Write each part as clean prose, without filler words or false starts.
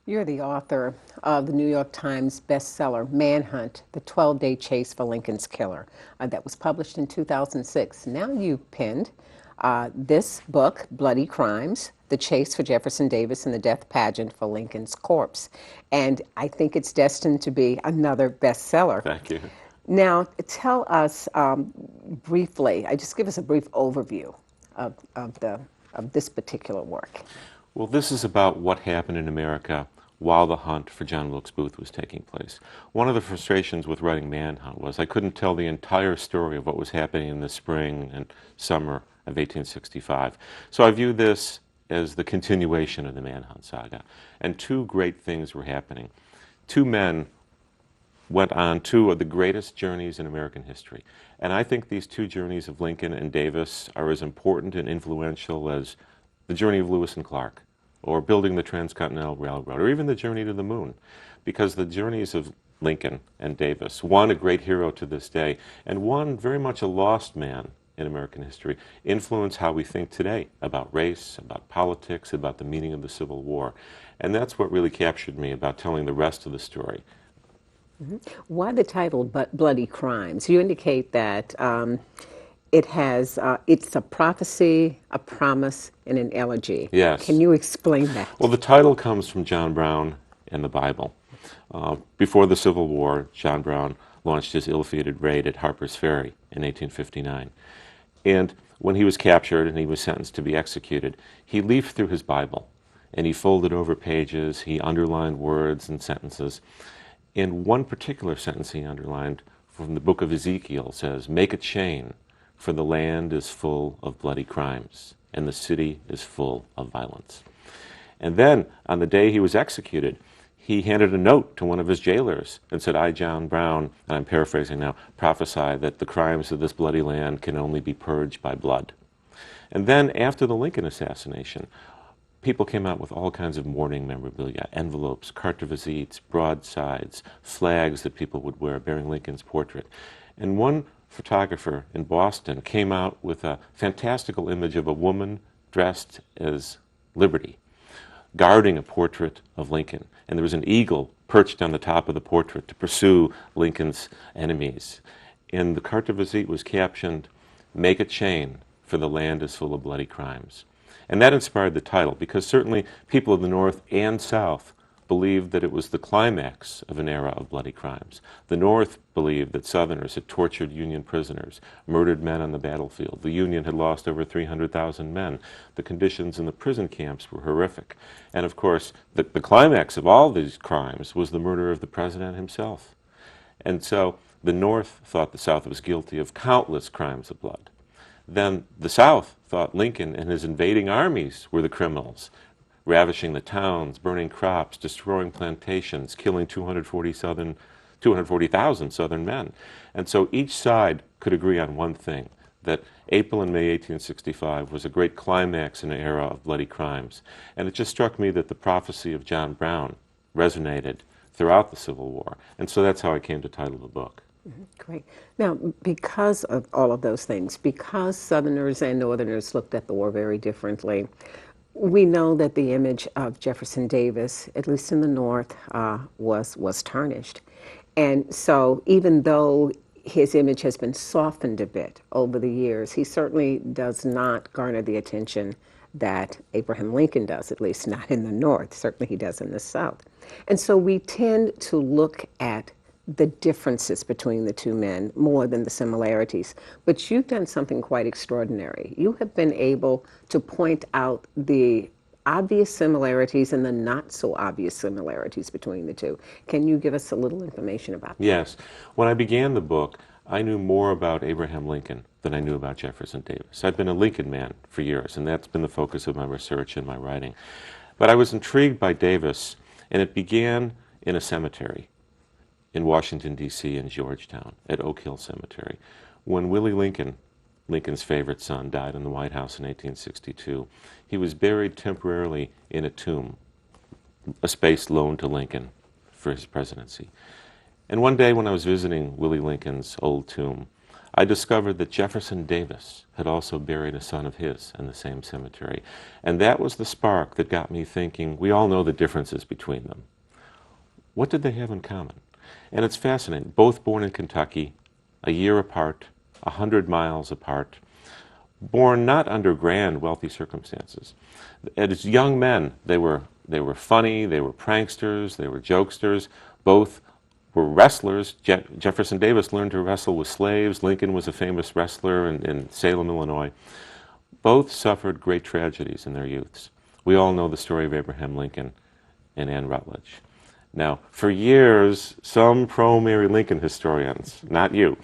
You're the author of the New York Times bestseller, Manhunt, The 12-Day Chase for Lincoln's Killer, that was published in 2006. Now you've penned this book, Bloody Crimes, The Chase for Jefferson Davis and the Death Pageant for Lincoln's Corpse. And I think it's destined to be another bestseller. Thank you. Now, tell us briefly, just give us a brief overview of this particular work. Well, this is about what happened in America while the hunt for John Wilkes Booth was taking place. One of the frustrations with writing Manhunt was I couldn't tell the entire story of what was happening in the spring and summer of 1865. So I view this as the continuation of the Manhunt saga. And two great things were happening. Two men went on two of the greatest journeys in American history. And I think these two journeys of Lincoln and Davis are as important and influential as the journey of Lewis and Clark, or building the Transcontinental Railroad, or even the journey to the moon. Because the journeys of Lincoln and Davis, one a great hero to this day, and one very much a lost man in American history, influence how we think today about race, about politics, about the meaning of the Civil War. And that's what really captured me about telling the rest of the story. Mm-hmm. Why the title, Bloody Crimes? You indicate that it's a prophecy, a promise, and an elegy. Yes. Can you explain that? Well, the title comes from John Brown and the Bible. Before the Civil War, John Brown launched his ill-fated raid at Harper's Ferry in 1859. And when he was captured and he was sentenced to be executed, he leafed through his Bible, and he folded over pages, he underlined words and sentences. And one particular sentence he underlined from the book of Ezekiel says, "Make a chain, for the land is full of bloody crimes, and the city is full of violence." And then, on the day he was executed, he handed a note to one of his jailers and said, "I, John Brown," and I'm paraphrasing now, "prophesy that the crimes of this bloody land can only be purged by blood." And then, after the Lincoln assassination, people came out with all kinds of mourning memorabilia, envelopes, carte visites, broadsides, flags that people would wear bearing Lincoln's portrait. And one photographer in Boston came out with a fantastical image of a woman dressed as Liberty, guarding a portrait of Lincoln. And there was an eagle perched on the top of the portrait to pursue Lincoln's enemies. And the carte visite was captioned, "Make a chain, for the land is full of bloody crimes." And that inspired the title, because certainly people of the North and South believed that it was the climax of an era of bloody crimes. The North believed that Southerners had tortured Union prisoners, murdered men on the battlefield. The Union had lost over 300,000 men. The conditions in the prison camps were horrific. And of course, the climax of all these crimes was the murder of the president himself. And so the North thought the South was guilty of countless crimes of blood. Then the South thought Lincoln and his invading armies were the criminals, ravishing the towns, burning crops, destroying plantations, killing 240,000 Southern men. And so each side could agree on one thing, that April and May 1865 was a great climax in an era of bloody crimes. And it just struck me that the prophecy of John Brown resonated throughout the Civil War. And so that's how I came to title the book. Great. Now, because of all of those things, because Southerners and Northerners looked at the war very differently, we know that the image of Jefferson Davis, at least in the North, was tarnished. And so even though his image has been softened a bit over the years, he certainly does not garner the attention that Abraham Lincoln does, at least not in the North. Certainly he does in the South. And so we tend to look at the differences between the two men more than the similarities. But you've done something quite extraordinary. You have been able to point out the obvious similarities and the not so obvious similarities between the two. Can you give us a little information about that? Yes. When I began the book, I knew more about Abraham Lincoln than I knew about Jefferson Davis. I've been a Lincoln man for years, and that's been the focus of my research and my writing. But I was intrigued by Davis, and it began in a cemetery in Washington, D.C., in Georgetown, at Oak Hill Cemetery. When Willie Lincoln, Lincoln's favorite son, died in the White House in 1862, he was buried temporarily in a tomb, a space loaned to Lincoln for his presidency. And one day when I was visiting Willie Lincoln's old tomb, I discovered that Jefferson Davis had also buried a son of his in the same cemetery. And that was the spark that got me thinking, we all know the differences between them. What did they have in common? And it's fascinating. Both born in Kentucky, a year apart, 100 miles apart, born not under grand, wealthy circumstances. As young men, they were funny, they were pranksters, they were jokesters. Both were wrestlers. Jefferson Davis learned to wrestle with slaves. Lincoln was a famous wrestler in Salem, Illinois. Both suffered great tragedies in their youths. We all know the story of Abraham Lincoln and Anne Rutledge. Now, for years, some pro-Mary Lincoln historians, not you,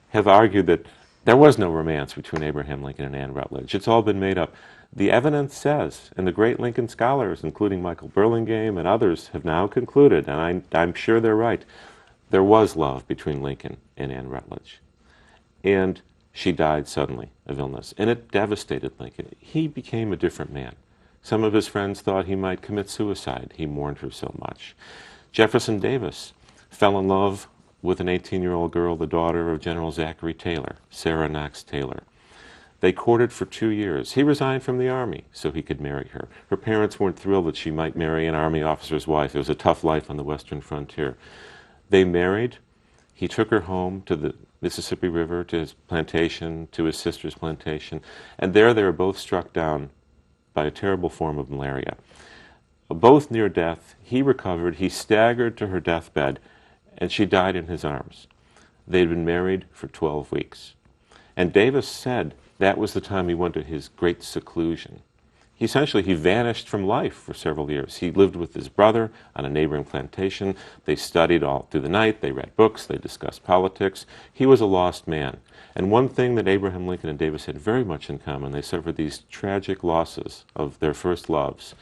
have argued that there was no romance between Abraham Lincoln and Anne Rutledge. It's all been made up. The evidence says, and the great Lincoln scholars, including Michael Burlingame and others, have now concluded, and I'm sure they're right, there was love between Lincoln and Anne Rutledge. And she died suddenly of illness, and it devastated Lincoln. He became a different man. Some of his friends thought he might commit suicide. He mourned her so much. Jefferson Davis fell in love with an 18-year-old girl, the daughter of General Zachary Taylor, Sarah Knox Taylor. They courted for 2 years. He resigned from the Army so he could marry her. Her parents weren't thrilled that she might marry an Army officer's wife. It was a tough life on the western frontier. They married. He took her home to the Mississippi River, to his plantation, to his sister's plantation, and there they were both struck down by a terrible form of malaria. Both near death. He recovered. He staggered to her deathbed, and she died in his arms. They'd been married for 12 weeks. And Davis said that was the time he went to his great seclusion. He vanished from life for several years. He lived with his brother on a neighboring plantation. They studied all through the night. They read books. They discussed politics. He was a lost man. And one thing that Abraham Lincoln and Davis had very much in common, they suffered these tragic losses of their first loves,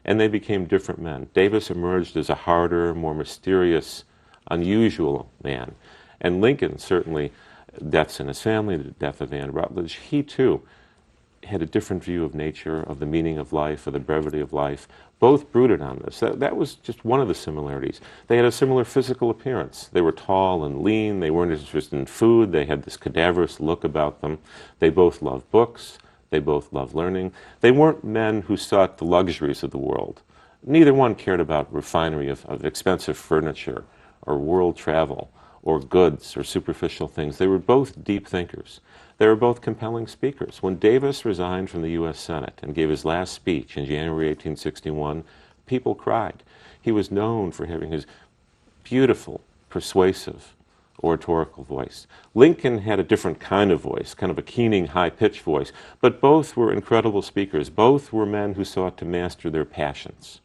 and they became different men. Davis emerged as a harder, more mysterious, unusual man. And Lincoln, certainly, deaths in his family, the death of Anne Rutledge, he too had a different view of nature, of the meaning of life, of the brevity of life. Both brooded on this. That was just one of the similarities. They had a similar physical appearance. They were tall and lean. They weren't interested in food. They had this cadaverous look about them. They both loved books. They both loved learning. They weren't men who sought the luxuries of the world. Neither one cared about refinery of expensive furniture or world travel or goods or superficial things. They were both deep thinkers. They were both compelling speakers. When Davis resigned from the U.S. Senate and gave his last speech in January 1861, people cried. He was known for having his beautiful, persuasive, oratorical voice. Lincoln had a different kind of voice, kind of a keening, high-pitched voice, but both were incredible speakers. Both were men who sought to master their passions.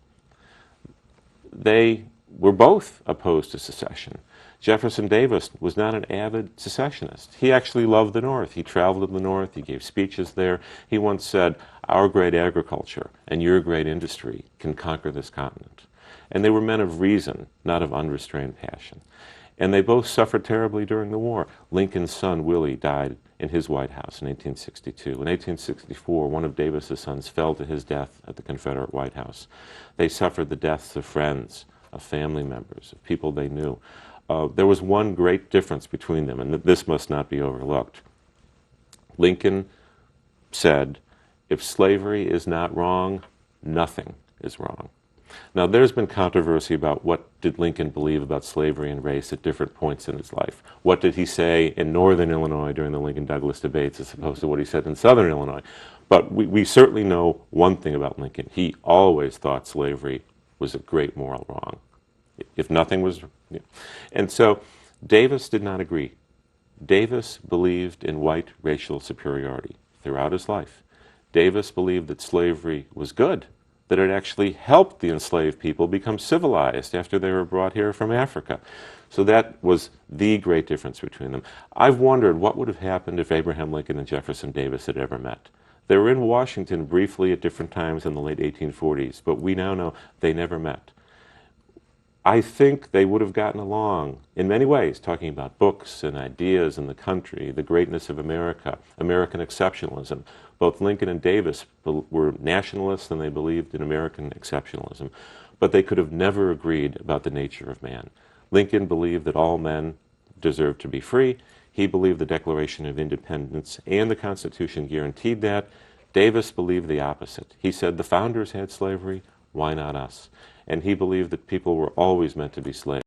They were both opposed to secession. Jefferson Davis was not an avid secessionist. He actually loved the North. He traveled in the North. He gave speeches there. He once said, "Our great agriculture and your great industry can conquer this continent." And they were men of reason, not of unrestrained passion. And they both suffered terribly during the war. Lincoln's son, Willie, died in his White House in 1862. In 1864, one of Davis's sons fell to his death at the Confederate White House. They suffered the deaths of friends, of family members, of people they knew. There was one great difference between them, and this must not be overlooked. Lincoln said, if slavery is not wrong, nothing is wrong. Now, there's been controversy about what did Lincoln believe about slavery and race at different points in his life. What did he say in northern Illinois during the Lincoln-Douglas debates as opposed to what he said in southern Illinois? But we certainly know one thing about Lincoln. He always thought slavery was a great moral wrong. If nothing was... And so Davis did not agree. Davis believed in white racial superiority throughout his life. Davis believed that slavery was good, that it actually helped the enslaved people become civilized after they were brought here from Africa. So that was the great difference between them. I've wondered what would have happened if Abraham Lincoln and Jefferson Davis had ever met. They were in Washington briefly at different times in the late 1840s, but we now know they never met. I think they would have gotten along in many ways, talking about books and ideas and the country, the greatness of America, American exceptionalism. Both Lincoln and Davis were nationalists and they believed in American exceptionalism, but they could have never agreed about the nature of man. Lincoln believed that all men deserved to be free. He believed the Declaration of Independence and the Constitution guaranteed that. Davis believed the opposite. He said the founders had slavery, why not us? And he believed that people were always meant to be slaves.